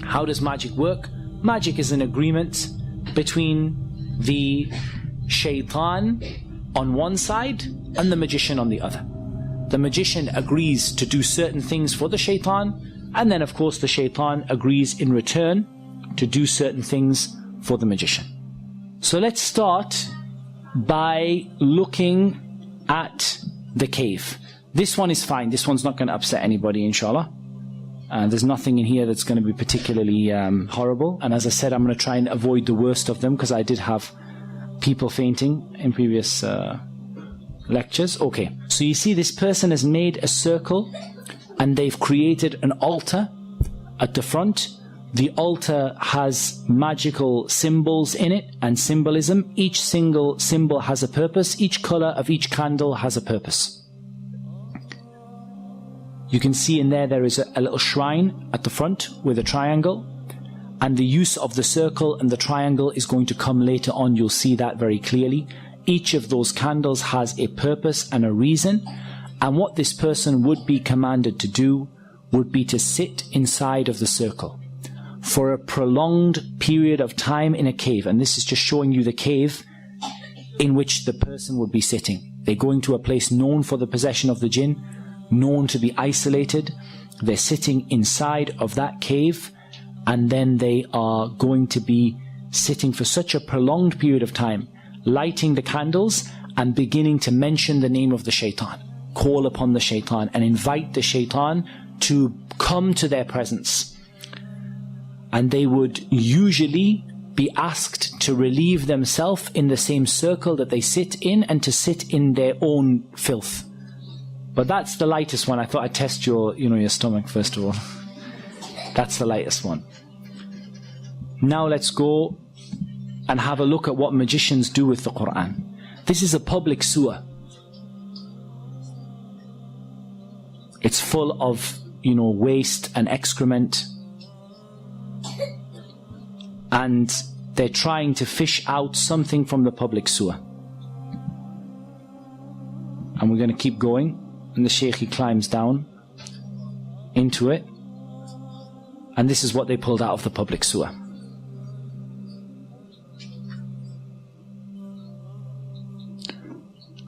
How does magic work? Magic is an agreement between the shaitan on one side and the magician on the other. The magician agrees to do certain things for the shaitan, and then of course the shaitan agrees in return to do certain things for the magician. So let's start by looking at the cave. This one is fine. This one's not going to upset anybody, inshallah. There's nothing in here that's going to be particularly horrible. And as I said, I'm going to try and avoid the worst of them, because I did have people fainting in previous lectures. Okay, so you see this person has made a circle and they've created an altar at the front. The altar has magical symbols in it and symbolism. Each single symbol has a purpose. Each color of each candle has a purpose. You can see in there is a little shrine at the front with a triangle, and the use of the circle and the triangle is going to come later on. You'll see that very clearly. Each of those candles has a purpose and a reason, and what this person would be commanded to do would be to sit inside of the circle for a prolonged period of time in a cave. And this is just showing you the cave in which the person would be sitting. They're going to a place known for the possession of the jinn, known to be isolated. They're sitting inside of that cave, and then they are going to be sitting for such a prolonged period of time, lighting the candles and beginning to mention the name of the shaitan, call upon the shaitan and invite the shaitan to come to their presence. And they would usually be asked to relieve themselves in the same circle that they sit in, and to sit in their own filth. But that's the lightest one. I thought I'd test your stomach first of all. That's the lightest one. Now let's go and have a look at what magicians do with the Quran. This is a public sewer. It's full of, waste and excrement. And they're trying to fish out something from the public sewer. And we're going to keep going. And the Shaykh, he climbs down into it. And this is what they pulled out of the public sewer.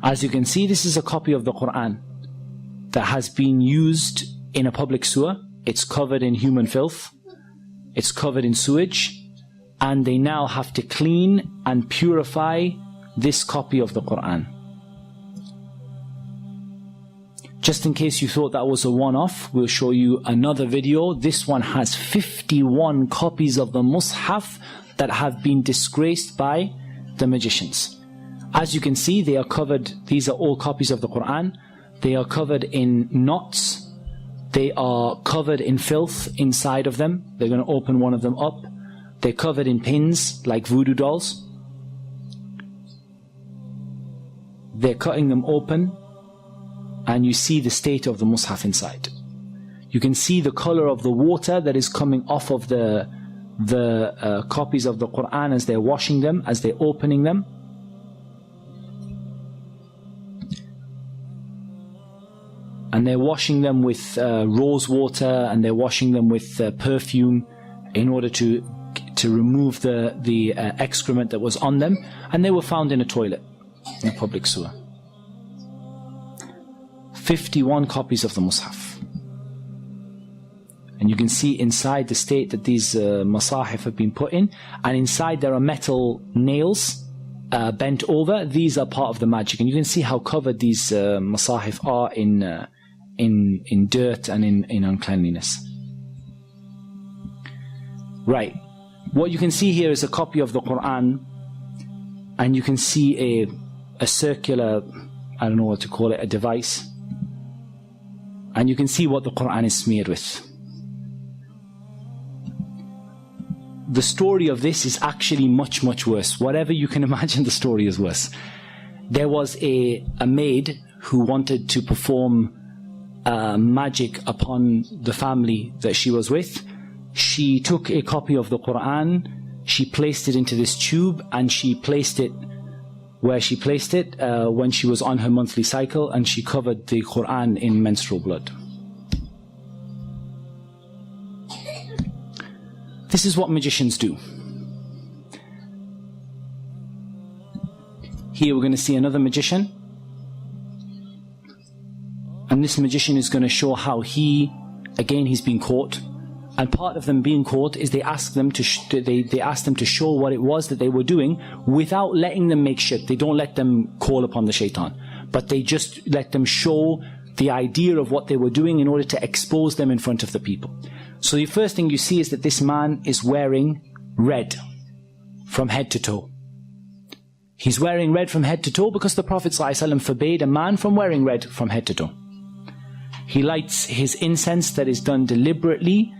As you can see, this is a copy of the Quran that has been used in a public sewer. It's covered in human filth. It's covered in sewage. And they now have to clean and purify this copy of the Quran. Just in case you thought that was a one-off, we'll show you another video. This one has 51 copies of the Mus'haf that have been disgraced by the magicians. As you can see, they are covered, these are all copies of the Quran. They are covered in knots. They are covered in filth inside of them. They're going to open one of them up. They're covered in pins like voodoo dolls. They're cutting them open, and you see the state of the Mus'haf inside. You can see the color of the water that is coming off of the copies of the Quran as they're washing them, as they're opening them. And they're washing them with rose water, and they're washing them with perfume in order to remove the excrement that was on them. And they were found in a toilet, in a public sewer. 51 copies of the Mus'haf. And you can see inside the state that these masahif have been put in. And inside there are metal nails bent over. These are part of the magic. And you can see how covered these masahif are in dirt and in uncleanliness. Right. What you can see here is a copy of the Quran. And you can see a circular, I don't know what to call it, a device. And you can see what the Quran is smeared with. The story of this is actually much, much worse. Whatever you can imagine, the story is worse. There was a maid who wanted to perform magic upon the family that she was with. She took a copy of the Quran, she placed it into this tube, and she placed it where she placed it when she was on her monthly cycle, and she covered the Quran in menstrual blood. This is what magicians do. Here we're going to see another magician. And this magician is going to show how he's been caught. And part of them being caught is they ask them to they ask them to show what it was that they were doing without letting them make shirk. They don't let them call upon the shaitan, but they just let them show the idea of what they were doing in order to expose them in front of the people. So the first thing you see is that this man is wearing red from head to toe. He's wearing red from head to toe because the Prophet ﷺ forbade a man from wearing red from head to toe. He lights his incense that is done deliberately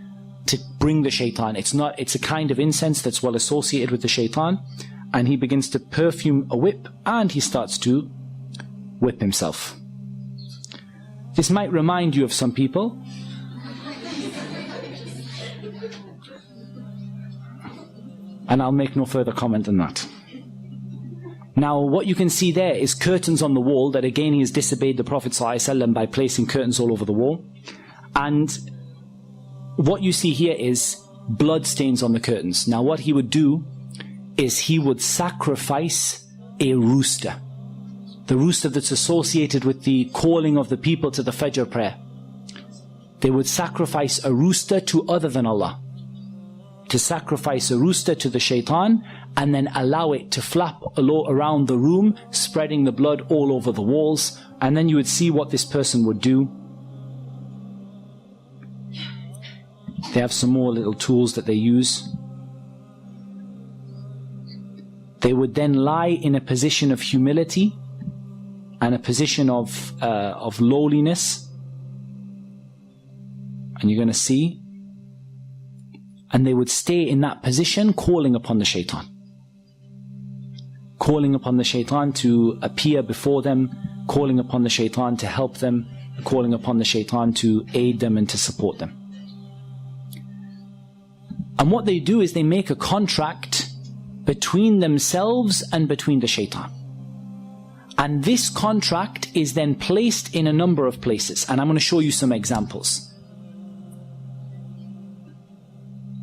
to bring the shaitan. It's a kind of incense that's well associated with the shaitan. And he begins to perfume a whip and he starts to whip himself. This might remind you of some people. And I'll make no further comment on that. Now, what you can see there is curtains on the wall that again he has disobeyed the Prophet ﷺ by placing curtains all over the wall. And what you see here is blood stains on the curtains. Now, what he would do is he would sacrifice a rooster. The rooster that's associated with the calling of the people to the Fajr prayer. They would sacrifice a rooster to other than Allah. To sacrifice a rooster to the shaitan and then allow it to flap around the room, spreading the blood all over the walls. And then you would see what this person would do. They have some more little tools that they use. They would then lie in a position of humility and a position of lowliness. And you're going to see. And they would stay in that position calling upon the shaitan. Calling upon the shaitan to appear before them, calling upon the shaitan to help them, calling upon the shaitan to aid them and to support them. And what they do is they make a contract between themselves and between the shaitan. And this contract is then placed in a number of places. And I'm going to show you some examples.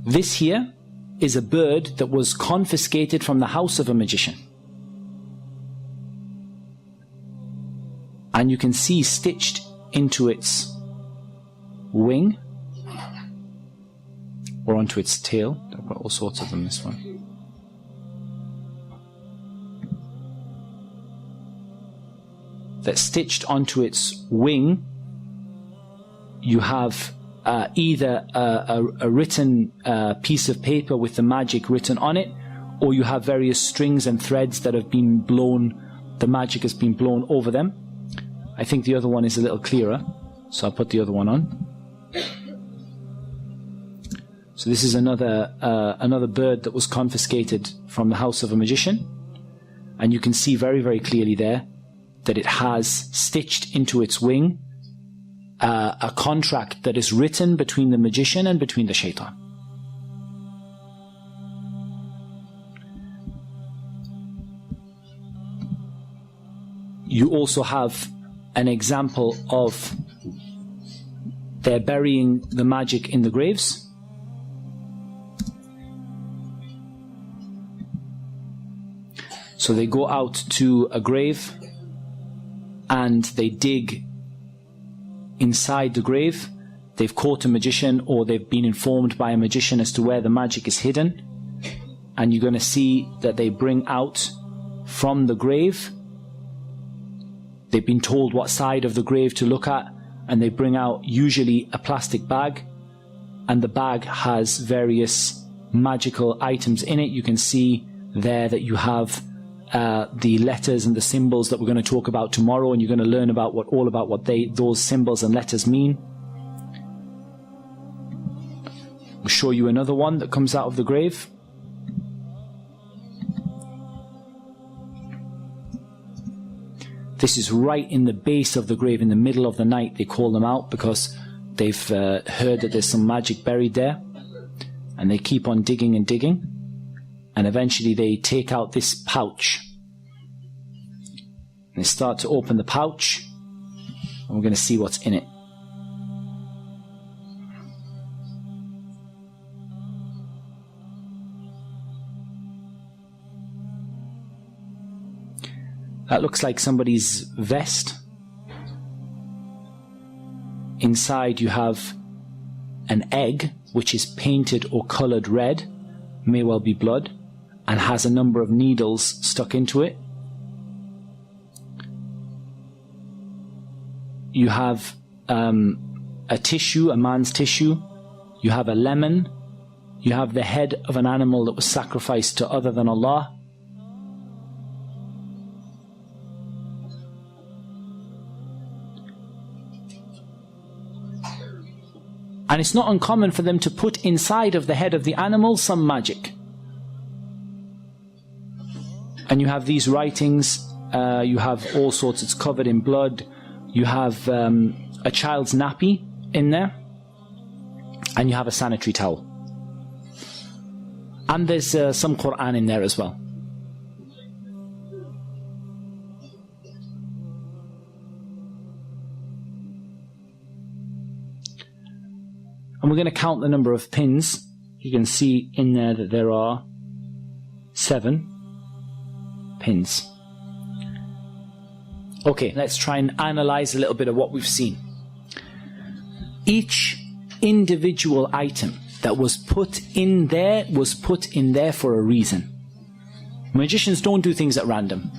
This here is a bird that was confiscated from the house of a magician. And you can see stitched into its wing or onto its tail. I've got all sorts of them, this one. That's stitched onto its wing. You have either a written piece of paper with the magic written on it, or you have various strings and threads that have been blown, the magic has been blown over them. I think the other one is a little clearer, so I'll put the other one on. So this is another bird that was confiscated from the house of a magician, and you can see very, very clearly there that it has stitched into its wing a contract that is written between the magician and between the shaitan. You also have an example of they're burying the magic in the graves. So they go out to a grave and they dig inside the grave. They've caught a magician, or they've been informed by a magician as to where the magic is hidden. And you're going to see that they bring out from the grave, they've been told what side of the grave to look at, and they bring out usually a plastic bag, and the bag has various magical items in it. You can see there that you have the letters and the symbols that we're going to talk about tomorrow, and you're going to learn about what those symbols and letters mean. We'll show you another one that comes out of the grave. This is right in the base of the grave, in the middle of the night. They call them out because they've heard that there's some magic buried there, and they keep on digging and digging. And eventually they take out this pouch. And they start to open the pouch. And we're going to see what's in it. That looks like somebody's vest. Inside you have an egg which is painted or colored red, may well be blood, and has a number of needles stuck into it. You have a tissue, a man's tissue. You have a lemon. You have the head of an animal that was sacrificed to other than Allah. And it's not uncommon for them to put inside of the head of the animal some magic. And you have these writings, you have all sorts, it's covered in blood. You have a child's nappy in there. And you have a sanitary towel. And there's some Quran in there as well. And we're going to count the number of pins. You can see in there that there are 7 pins. Okay, let's try and analyze a little bit of what we've seen. Each individual item that was put in there for a reason. Magicians don't do things at random.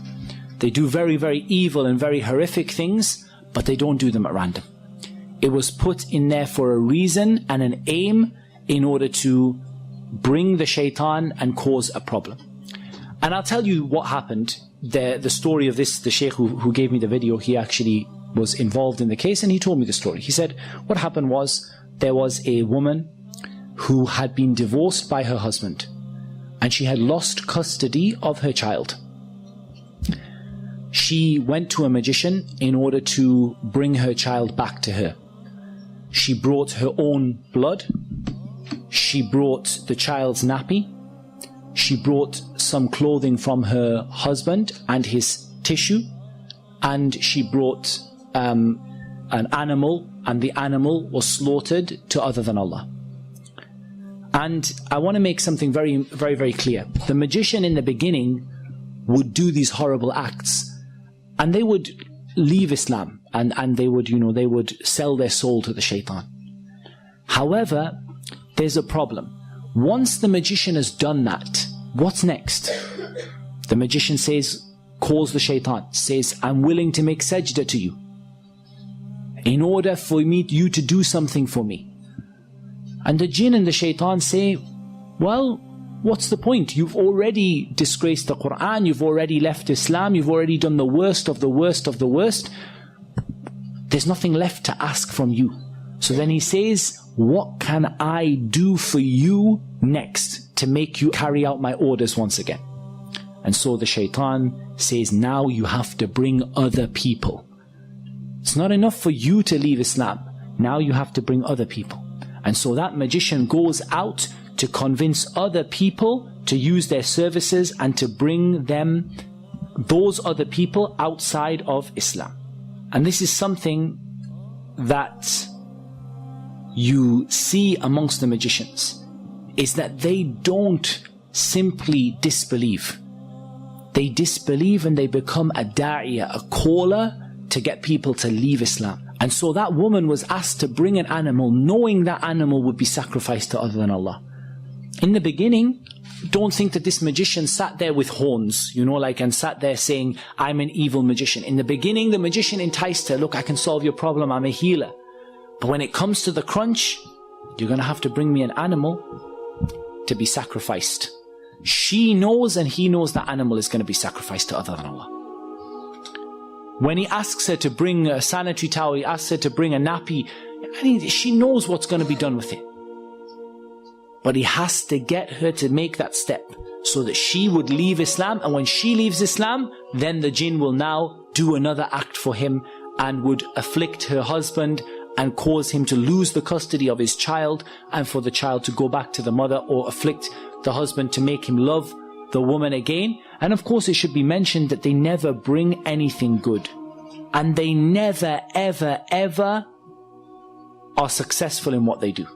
They do very, very evil and very horrific things, but they don't do them at random. It was put in there for a reason and an aim in order to bring the shaitan and cause a problem. And I'll tell you what happened. The story of this, the sheikh who gave me the video, he actually was involved in the case and he told me the story. He said what happened was there was a woman who had been divorced by her husband and she had lost custody of her child. She went to a magician in order to bring her child back to her. She brought her own blood. She brought the child's nappy. She brought some clothing from her husband and his tissue. And she brought an animal, and the animal was slaughtered to other than Allah. And I want to make something very, very, very clear. The magician in the beginning would do these horrible acts, and they would leave Islam, and they would, they would sell their soul to the shaitan. However, there's a problem. Once the magician has done that, what's next? The magician calls the shaitan, says, I'm willing to make sajda to you in order for you to do something for me. And the jinn and the shaitan say, well, what's the point? You've already disgraced the Quran, you've already left Islam, you've already done the worst of the worst of the worst. There's nothing left to ask from you. So then he says, what can I do for you next to make you carry out my orders once again? And so the shaitan says, now you have to bring other people. It's not enough for you to leave Islam. Now you have to bring other people. And so that magician goes out to convince other people to use their services and to bring them, those other people, outside of Islam. And this is something that you see amongst the magicians, is that they don't simply disbelieve. They disbelieve and they become a da'iyah, a caller to get people to leave Islam. And so that woman was asked to bring an animal, knowing that animal would be sacrificed to other than Allah. In the beginning, don't think that this magician sat there with horns, and sat there saying, I'm an evil magician. In the beginning, the magician enticed her, look, I can solve your problem, I'm a healer. But when it comes to the crunch, you're going to have to bring me an animal to be sacrificed. She knows and he knows that animal is going to be sacrificed to other than Allah. When he asks her to bring a sanitary towel, he asks her to bring a nappy, she knows what's going to be done with it. But he has to get her to make that step so that she would leave Islam. And when she leaves Islam, then the jinn will now do another act for him and would afflict her husband and cause him to lose the custody of his child, and for the child to go back to the mother, or afflict the husband to make him love the woman again. And of course it should be mentioned that they never bring anything good. And they never, ever, ever are successful in what they do.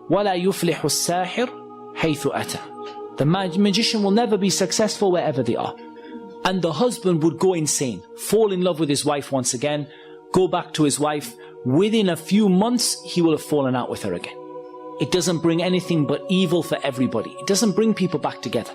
وَلَا يُفْلِحُ السَّاحِرُ حَيْثُ أَتَى. The magician will never be successful wherever they are. and the husband would go insane, fall in love with his wife once again, go back to his wife. Within a few months, he will have fallen out with her again. It doesn't bring anything but evil for everybody. It doesn't bring people back together.